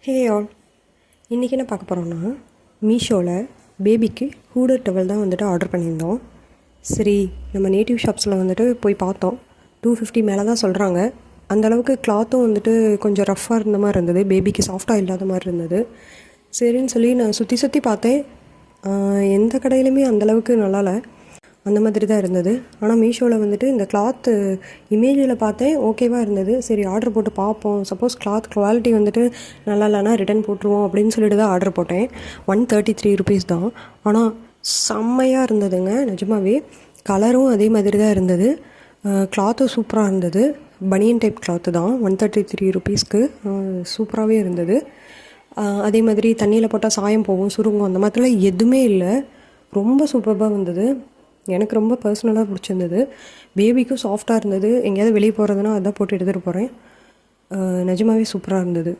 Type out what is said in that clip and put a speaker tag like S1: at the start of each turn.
S1: Hey all, இன்றைக்கி என்ன பார்க்க போகிறோன்னா, மீஷோவில் பேபிக்கு ஹூடர் டவல் தான் வந்துட்டு ஆர்டர் பண்ணியிருந்தோம். சரி, நம்ம நேட்டிவ் ஷாப்ஸில் வந்துட்டு போய் பார்த்தோம். 250 மேலே தான் சொல்கிறாங்க. அந்தளவுக்கு கிளாத்தும் வந்துட்டு கொஞ்சம் ரஃப்பாக இருந்த மாதிரி இருந்தது, பேபிக்கு சாஃப்டாக இல்லாத மாதிரி இருந்தது. சரின்னு சொல்லி நான் சுற்றி பார்த்தேன். எந்த கடையிலுமே அந்தளவுக்கு நல்லால, அந்த மாதிரி தான் இருந்தது. ஆனால் மீஷோவில் வந்துட்டு இந்த கிளாத்து இமேஜில் பார்த்தேன், ஓகேவாக இருந்தது. சரி, ஆர்டர் போட்டு பார்ப்போம், சப்போஸ் கிளாத் குவாலிட்டி வந்துட்டு நல்லா இல்லைனா ரிட்டன் போட்டுருவோம் அப்படின்னு சொல்லிட்டு தான் ஆர்டர் போட்டேன். 133 ருபீஸ் தான். ஆனால் செம்மையாக இருந்ததுங்க, நிஜமாவே. கலரும் அதே மாதிரி தான் இருந்தது. கிளாத்தும் சூப்பராக இருந்தது. பனியன் டைப் கிளாத்து தான். 133 ருபீஸ்க்கு சூப்பராகவே இருந்தது. அதே மாதிரி தண்ணியில் போட்டால் சாயம் போகும், சுருங்கும், அந்த மாதிரிலாம் எதுவுமே இல்லை. ரொம்ப சூப்பராக இருந்தது. எனக்கு ரொம்ப பர்சனலாக பிடிச்சிருந்தது. பேபிக்கும் சாஃப்டாக இருந்தது. எங்கேயாவது வெளியே போகிறதுனா அதான் போட்டு எடுத்துகிட்டு போகிறேன். நிஜமாவே சூப்பராக இருந்தது.